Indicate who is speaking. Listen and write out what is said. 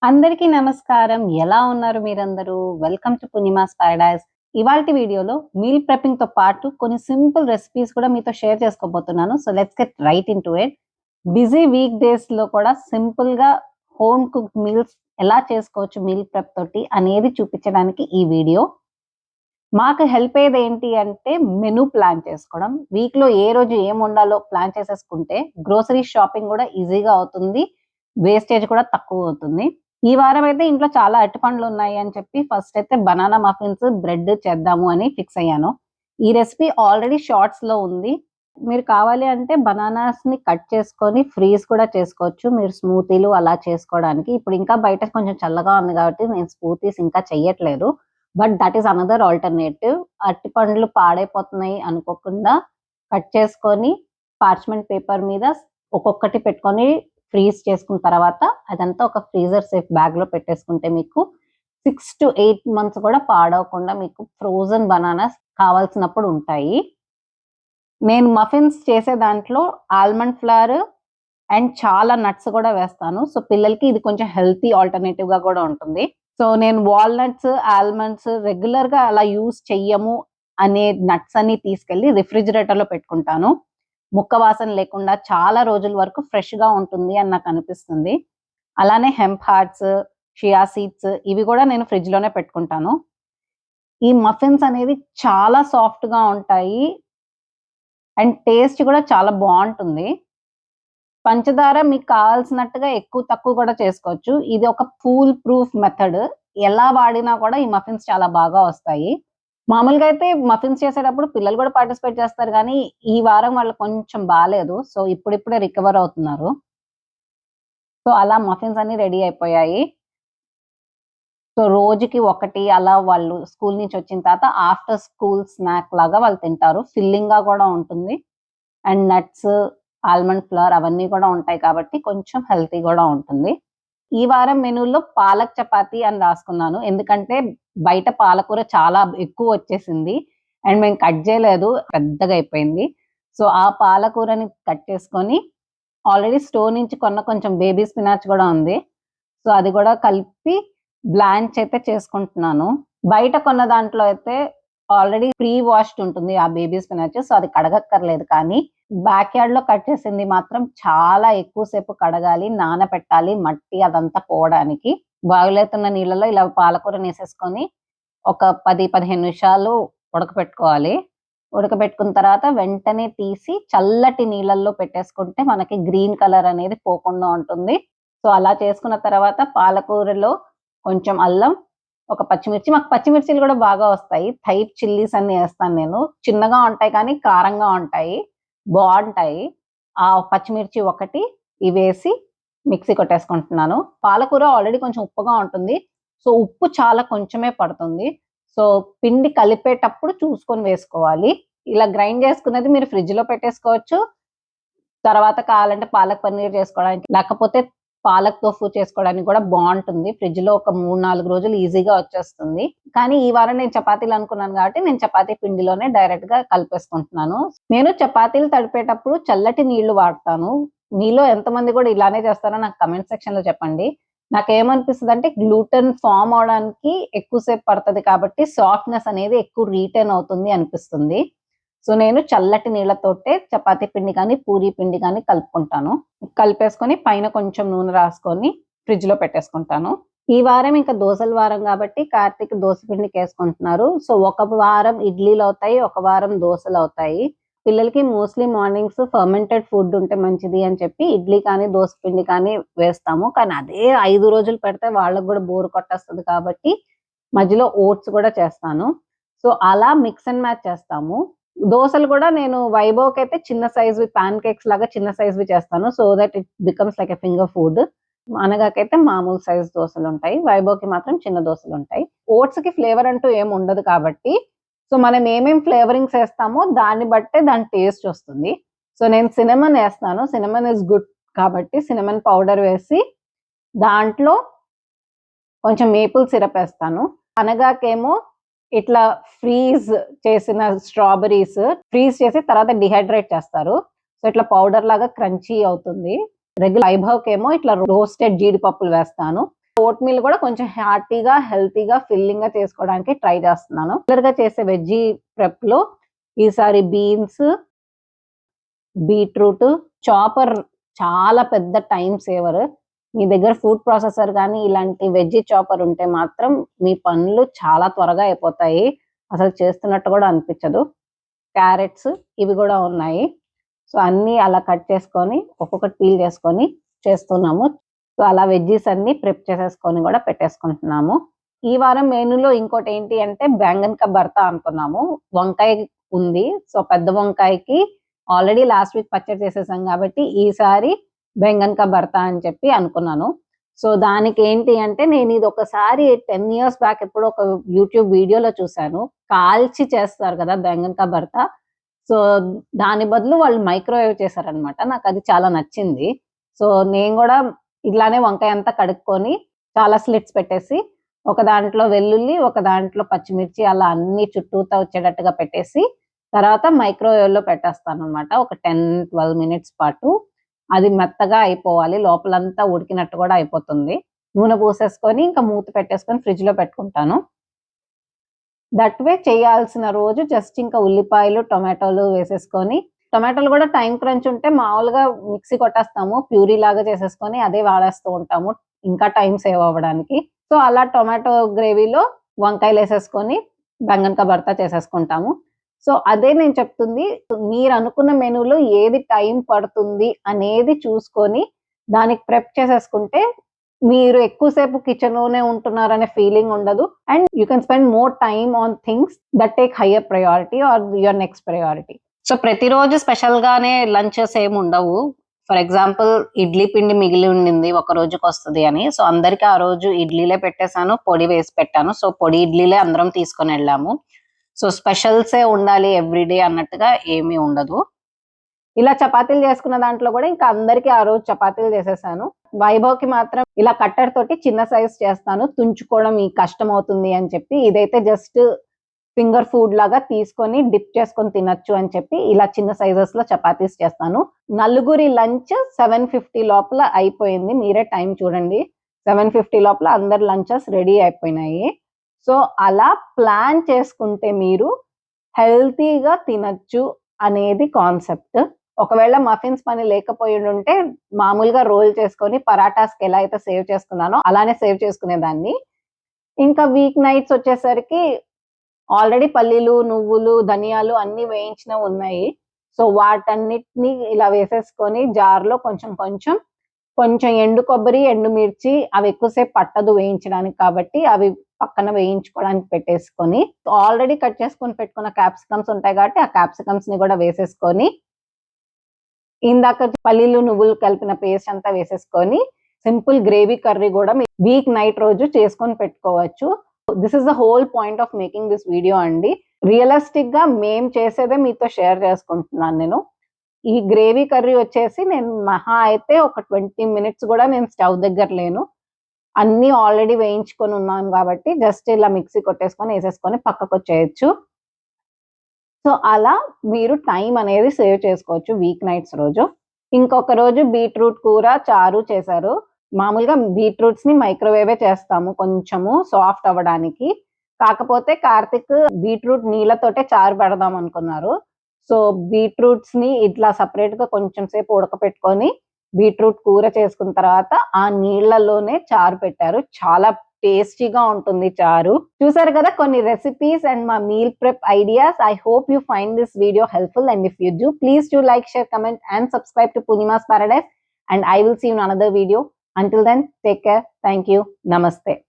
Speaker 1: అందరికీ నమస్కారం. ఎలా ఉన్నారు మీరందరూ? Welcome to Purnima's paradise. ఇవాల్టి వీడియోలో మీల్ ప్రెప్పింగ్‌తో పాటు కొన్ని సింపుల్ రెసిపీస్ కూడా మీతో షేర్ చేసుకోబోతున్నాను. So, let's get right into it. Busy week డేస్‌లో కూడా సింపుల్‌గా హోమ్ కుక్డ్ మీల్స్ ఎలా చేసుకోవచ్చు మీల్ ప్రెప్ తోటి అనేది చూపించడానికి ఈ వీడియో. మాకు హెల్ప్ అయ్యేది ఏంటి అంటే మెనూ ప్లాన్ చేసుకోవడం. వీక్‌లో ఏ రోజు ఏం వండాలో ప్లాన్ చేసేసుకుంటే గ్రోసరీ షాపింగ్ కూడా ఈజీగా అవుతుంది. వేస్టేజ్ కూడా తక్కువవుతుంది. ఈ వారం అయితే ఇంట్లో చాలా అరటిపండ్లున్నాయి అని చెప్పి ఫస్ట్ అయితే బనానా మఫిన్స్, బ్రెడ్ చేద్దాము అని ఫిక్స్ అయ్యాను. ఈ రెసిపీ ఆల్రెడీ షార్ట్స్‌లో ఉంది. మీరు కావాలి అంటే బనానాస్‌ని కట్ చేసుకొని ఫ్రీజ్ కూడా చేసుకోవచ్చు. మీరు స్మూతీలు అలా చేసుకోవడానికి. ఇప్పుడు ఇంకా బయట కొంచెం చల్లగా ఉంది కాబట్టి నేను స్మూతీస్ ఇంకా చెయ్యట్లేదు. But that is another alternative. అరటిపండ్లు పాడైపోతున్నాయి అనుకోకుండా కట్ చేసుకొని పార్చ్‌మెంట్ పేపర్ మీద ఒక్కొక్కటి పెట్టుకొని ఫ్రీజ్ చేసుకున్న తర్వాత అదంతా ఒక ఫ్రీజర్ సేఫ్ బ్యాగ్‌లో పెట్టేసుకుంటే మీకు 6-8 మంత్స్ కూడా పాడవకుండా మీకు ఫ్రోజన్ బనానాస్ కావాల్సినప్పుడు ఉంటాయి. నేను మఫిన్స్ చేసే దాంట్లో ఆల్మండ్ ఫ్లవర్ అండ్ చాలా నట్స్ కూడా వేస్తాను. సో, పిల్లలకి ఇది కొంచెం హెల్తీ ఆల్టర్‌నేటివ్‌గా కూడా ఉంటుంది. సో, నేను వాల్‌నట్స్, ఆల్మండ్స్ రెగ్యులర్‌గా అలా యూజ్ చెయ్యము అనే నట్స్ అన్ని తీసుకెళ్ళి రిఫ్రిజిరేటర్‌లో పెట్టుకుంటాను. ముక్క వాసన లేకుండా చాలా రోజుల వరకు ఫ్రెష్‌గా ఉంటుంది అని నాకనిపిస్తుంది. అలానే హెంప్ హార్ట్స్, చియా సీడ్స్ ఇవి కూడా నేను ఫ్రిడ్జ్‌లోనే పెట్టుకుంటాను. ఈ మఫిన్స్ అనేవి చాలా సాఫ్ట్‌గా ఉంటాయి. అండ్ టేస్ట్ కూడా చాలా బావుంటుంది. పంచదార మీకు కావాల్సినట్టుగా ఎక్కువ, తక్కువ కూడా చేసుకోవచ్చు. ఇది ఒక ఫూల్ ప్రూఫ్ మెథడ్. ఎలా వాడినా కూడా ఈ మఫిన్స్ చాలా బాగా వస్తాయి. మామూలుగా అయితే మఫిన్స్ చేసేటప్పుడు పిల్లలు కూడా పార్టిసిపేట్ చేస్తారు గానీ, ఈ వారం వాళ్ళకి కొంచెం బాలేదు. సో, ఇప్పుడిప్పుడే రికవర్ అవుతున్నారు. సో, అలా మఫిన్స్ అన్నీ రెడీ అయిపోయాయి. సో, రోజుకి ఒకటి అలా వాళ్ళు స్కూల్ నుంచి వచ్చిన తర్వాత ఆఫ్టర్ స్కూల్ స్నాక్ లాగా వాళ్ళు తింటారు. ఫిల్లింగ్‌గా కూడా ఉంటుంది. అండ్ నట్స్, ఆల్మండ్ ఫ్లవర్ అవన్నీ కూడా ఉంటాయి కాబట్టి కొంచెం హెల్తీ గూడా ఉంటుంది. ఈ వారం మెనూలో పాలక్ చపాతీ అని రాసుకున్నాను. ఎందుకంటే బయట పాలకూర చాలా ఎక్కువొచ్చేసింది. అండ్ మేము కట్ జేయలేదు. పెద్దగా అయిపోయింది. సో, ఆ పాలకూరని కట్ చేసుకొని ఆల్రెడీ స్టోర్ నుంచి కొన్న కొంచెం బేబీ స్పినాచ్ గూడా ఉంది. సో, అది గూడా కలిపి బ్లాంచ్ అయితే చేసుకుంటున్నాను. బయట కొన్న దాంట్లో అయితే ఆల్రెడీ ప్రీ వాష్డ్ ఉంటుంది ఆ బేబీ స్పినాచ్. సో, అది కడగక్కర్లేదు కానీ బ్యాక్ యార్డ్‌లో కట్ చేసింది మాత్రం చాలా ఎక్కువ సేపు కడగాలి, నానపెట్టాలి మట్టి అదంతా పోవడానికి. బాయిల్ అవుతున్న నీళ్ళలో ఇలా పాలకూరనేసేసుకొని ఒక 10, 15 నిమిషాలు ఉడకపెట్టుకోవాలి. ఉడకబెట్టుకున్న తర్వాత వెంటనే తీసి చల్లటి నీళ్ళల్లో పెట్టేసుకుంటే మనకి గ్రీన్ కలర్ అనేది పోకుండా ఉంటుంది. సో, అలా చేసుకున్న తర్వాత పాలకూరలో కొంచెం అల్లం, ఒక పచ్చిమిర్చి మాకు పచ్చిమిర్చిలు గూడా బాగా వస్తాయి. థై చిల్లీస్ అన్నీ ఏస్తాను నేను. చిన్నగా ఉంటాయి కానీ కారంగా ఉంటాయి. బావుంటాయి. ఆ పచ్చిమిర్చి ఒకటి ఇవేసి మిక్సీ కొట్టేసుకుంటున్నాను. పాలకూర ఆల్రెడీ కొంచెం ఉప్పుగా ఉంటుంది. సో, ఉప్పు చాలా కొంచెమే పడుతుంది. సో, పిండి కలిపేటప్పుడు చూసుకొని వేసుకోవాలి. ఇలా గ్రైండ్ చేసుకున్నది మీరు ఫ్రిడ్జ్‌లో పెట్టేసుకోవచ్చు. తర్వాత కావాలంటే పాలక్ పన్నీర్ చేసుకోవడానికి, లేకపోతే పాలక్ తోఫు చేసుకోవడానికి కూడా బావుంటుంది. ఫ్రిడ్జ్‌లో ఒక 3, 4 రోజులు ఈజీగా వచ్చేస్తుంది. కానీ ఈ వారం నేను చపాతీలు అనుకున్నాను కాబట్టి నేను చపాతీ పిండిలోనే డైరెక్ట్‌గా కలిపేసుకుంటున్నాను. నేను చపాతీలు తడిపేటప్పుడు చల్లటి నీళ్లు వాడతాను. మీలో ఎంతమంది కూడా ఇలానే చేస్తారో నాకు కామెంట్ సెక్షన్‌లో చెప్పండి. నాకేమనిపిస్తదంటే గ్లూటెన్ ఫార్మ్ అవ్వడానికి ఎక్కువ సేపు పడతది కాబట్టి సాఫ్ట్‌నెస్ అనేది ఎక్కువ రిటైన్ అవుతుంది అనిపిస్తుంది. సో, నేను చల్లటి నీళ్ళతోటే చపాతీ పిండి గానీ, పూరీ పిండి గానీ కలుపుకుంటాను. కలిపేసుకొని పైన కొంచెం నూనె రాసుకొని ఫ్రిడ్జ్‌లో పెట్టేసుకుంటాను. ఈ వారం ఇంకా దోసల వారం గాబట్టి కార్తీక్ దోస పిండికేసుకుంటున్నారు. సో, ఒక వారం ఇడ్లీలవుతాయి, ఒక వారం దోసలవుతాయి. పిల్లలకి మోస్ట్‌లీ మార్నింగ్స్ ఫర్మెంటెడ్ ఫుడ్ ఉంటే మంచిది అని చెప్పి ఇడ్లీ కానీ, దోస పిండి కానీ వేస్తాము. కానీ అదే 5 రోజులు పెడితే వాళ్ళకి గూడా బోర్ కొట్టేస్తది కాబట్టి మధ్యలో ఓట్స్ గూడా చేస్తాను. సో, అలా మిక్స్ అండ్ మ్యాచ్ చేస్తాము. దోసలు గూడా నేను వైభవ్‌కైతే చిన్న సైజ్‌వి పాన్ కేక్స్ లాగా చిన్న సైజ్‌వి చేస్తాను. So that it becomes like a finger food. అనఘకైతే మామూలు సైజ్ దోసలుంటాయి. వైభవ్‌కి మాత్రం చిన్న దోసలుంటాయి. ఓట్స్‌కి ఫ్లేవర్ అంటూ ఏమి ఉండదు కాబట్టి, సో మనం ఏమేం ఫ్లేవరింగ్స్ ఏస్తామో దాన్ని బట్టే దాని టేస్ట్ ఒస్తుంది. సో నేను సిన్నమన్ ఏస్తాను. సిన్నమన్ ఈస్ గుడ్ కాబట్టి సిన్నమన్ పౌడర్ వేసి దాంట్లో కొంచెం మేపుల్ సిరప్ ఏస్తాను. అనగాకేమో ఇట్లా ఫ్రీజ్ చేసిన స్ట్రాబెర్రీస్ ఫ్రీజ్ చేసి తర్వాత డీహైడ్రేట్ చేస్తారు. సో, ఇట్లా పౌడర్ లాగా క్రంచీ అవుతుంది. వైభవ్‌కేమో ఇట్లా రోస్టెడ్ జీడిపప్పులు వేస్తాను. ఓట్ మీల్ కూడా కొంచెం హార్టీగా, హెల్తీగా, ఫిల్లింగ్ గా చేసుకోవడానికి ట్రై చేస్తున్నాను. రెగ్యులర్ గా చేసే వెజ్జీ ప్రెప్ లో ఈసారి బీన్స్, బీట్రూట్, చాపర్ చాలా పెద్ద టైం సేవర్. మీ దగ్గర ఫుడ్ ప్రాసెసర్ కానీ ఇలాంటి వెజ్జీ చాపర్ ఉంటే మాత్రం మీ పనులు చాలా త్వరగా అయిపోతాయి. అసలు చేస్తున్నట్టు కూడా అనిపించదు. క్యారెట్స్ ఇవి కూడా ఉన్నాయి. సో అన్ని అలా కట్ చేసుకొని ఒక్కొక్కటి పీల్ చేసుకొని చేస్తున్నాము. సో అలా వెజ్జీస్ అన్ని ప్రిప్ చేసేసుకొని కూడా పెట్టేసుకుంటున్నాము. ఈ వారం మెనూలో ఇంకోటి ఏంటి అంటే బెంగన్ కా భర్తా అనుకున్నాము. వంకాయ ఉంది. సో పెద్ద వంకాయకి ఆల్రెడీ లాస్ట్ వీక్ పచ్చడి చేసేసాం కాబట్టి ఈసారి బెంగన్ కా భర్తా అని చెప్పి అనుకున్నాను. సో దానికి ఏంటి అంటే నేను ఇది ఒకసారి 10 years బ్యాక్ ఎప్పుడో ఒక యూట్యూబ్ వీడియోలో చూసాను. కాల్చి చేస్తారు కదా బెంగన్ కా భర్తా. సో దాని బదులు వాళ్ళు మైక్రోవేవ్ చేశారనమాట. నాకు అది చాలా నచ్చింది. సో నేను కూడా ఇలానే వంకాయ అంతా కడుక్కొని చాలా స్లిట్స్ పెట్టేసి ఒక దాంట్లో వెల్లుల్లి, ఒక దాంట్లో పచ్చిమిర్చి అలా అన్ని చుట్టూతా వచ్చేటట్టుగా పెట్టేసి తర్వాత మైక్రోవేవ్ లో పెట్టేస్తాను అనమాట. ఒక 10-12 minutes పాటు. అది మెత్తగా అయిపోవాలి. లోపలంతా ఉడికినట్టు కూడా అయిపోతుంది. నూనె పోసేసుకొని ఇంకా మూత పెట్టేసుకొని ఫ్రిడ్జ్ లో పెట్టుకుంటాను. దట్ వే చేయాల్సిన రోజు జస్ట్ ఇంకా ఉల్లిపాయలు, టొమాటోలు వేసేసుకొని, టొమాటోలు కూడా టైం క్రంచ్ ఉంటే మామూలుగా మిక్సీ కొట్టేస్తాము. ప్యూరీ లాగా చేసేసుకొని అదే వాడేస్తూ ఉంటాము ఇంకా టైం సేవ్ అవ్వడానికి. సో అలా టొమాటో గ్రేవీలో వంకాయలు వేసేసుకొని బెంగన్ కా భర్తా చేసేసుకుంటాము. సో అదే నేను చెప్తుంది. మీరు అనుకున్న మెనూలో ఏది టైం పడుతుంది అనేది చూసుకొని దానికి ప్రెప్ చేసేసుకుంటే మీరు ఎక్కువసేపు కిచెన్ లోనే ఉంటున్నారనే ఫీలింగ్ ఉండదు. And you can spend more time on things that take higher priority or your next priority. So ప్రతిరోజు స్పెషల్ గానే లంచెస్ ఏమి ఉండవు. ఫర్ ఎగ్జాంపుల్ ఇడ్లీ పిండి మిగిలి ఉండింది ఒక రోజుకి వస్తుంది అని. సో అందరికి ఆ రోజు ఇడ్లీలే పెట్టేశాను, పొడి వేసి పెట్టాను. సో పొడి ఇడ్లీలే అందరం తీసుకొని వెళ్ళాము. సో స్పెషల్సే ఉండాలి ఎవ్రీడే అన్నట్టుగా ఏమీ ఉండదు. ఇలా చపాతీలు చేసుకున్న దాంట్లో కూడా ఇంకా అందరికి ఆ రోజు చపాతీలు చేసేసాను. వైభవ్కి మాత్రం ఇలా కట్టర్ తోటి చిన్న సైజ్ చేస్తాను. తుంచుకోవడం ఈ కష్టం అవుతుంది అని చెప్పి ఇదైతే జస్ట్ ఫింగర్ ఫుడ్ లాగా తీసుకొని డిప్ చేసుకొని తినొచ్చు అని చెప్పి ఇలా చిన్న సైజెస్ లో చపాతీస్ చేస్తాను. నలుగురి లంచ్ 7:50 లోపల అయిపోయింది. మీరే టైం చూడండి. 7:50 లోపల అందరి లంచెస్ రెడీ అయిపోయినాయి. సో అలా ప్లాన్ చేసుకుంటే మీరు హెల్తీగా తినొచ్చు అనేది కాన్సెప్ట్. ఒకవేళ మఫిన్స్ పని లేకపోయి ఉంటే మామూలుగా రోల్ చేసుకొని పరాటాస్కి ఎలా అయితే సేవ్ చేసుకున్నానో అలానే సేవ్ చేసుకునేదాన్ని. ఇంకా వీక్ నైట్స్ వచ్చేసరికి ఆల్రెడీ పల్లీలు, నువ్వులు, ధనియాలు అన్ని వేయించినవి ఉన్నాయి. సో వాటన్నిటిని ఇలా వేసేసుకొని జార్లో కొంచెం కొంచెం కొంచెం ఎండు కొబ్బరి, ఎండుమిర్చి అవి ఎక్కువసేపు పట్టదు వేయించడానికి కాబట్టి అవి పక్కన వేయించుకోవడానికి పెట్టేసుకొని ఆల్రెడీ కట్ చేసుకొని పెట్టుకున్న క్యాప్సికమ్స్ ఉంటాయి కాబట్టి ఆ క్యాప్సికమ్స్ ని కూడా వేసేసుకొని ఇందాక పల్లీలు, నువ్వులు కలిపిన పేస్ట్ అంతా వేసేసుకొని సింపుల్ గ్రేవీ కర్రీ కూడా వీక్ నైట్ రోజు చేసుకొని పెట్టుకోవచ్చు. This is the whole point of making this video అండి. రియలిస్టిక్ గా మేం చేసేదే మీతో షేర్ చేసుకుంటున్నాను నేను. ఈ గ్రేవీ కర్రీ వచ్చేసి నేను మహా అయితే ఒక 20 minutes కూడా నేను స్టవ్ దగ్గర లేను. అన్ని ఆల్రెడీ వేయించుకొని ఉన్నాను కాబట్టి జస్ట్ ఇలా మిక్సీ కొట్టేసుకొని వేసేసుకొని పక్కకు వచ్చేయచ్చు. సో అలా మీరు టైం అనేది సేవ్ చేసుకోవచ్చు వీక్ నైట్స్ రోజు. ఇంకొక రోజు బీట్రూట్ కూర చారు చేశారు. మామూలుగా బీట్రూట్స్ ని మైక్రోవేవే చేస్తాము కొంచెము సాఫ్ట్ అవ్వడానికి. కాకపోతే కార్తిక్ బీట్రూట్ నీళ్ళతోటే చారు పెడదాం అనుకున్నారు. సో బీట్రూట్స్ ని ఇట్లా సపరేట్ గా కొంచెం సేపు ఉడకపెట్టుకొని బీట్రూట్ కూర చేసుకున్న తర్వాత ఆ నీళ్లలోనే చారు పెట్టారు. చాలా టేస్టీగా ఉంటుంది చారు. చూసారు కదా కొన్ని రెసిపీస్ అండ్ మా meal prep ideas. I hope you find this video helpful and if you do, please do like, share, comment and subscribe to Punima's Paradise and I will see you in another video. Until then, take care. Thank you. Namaste.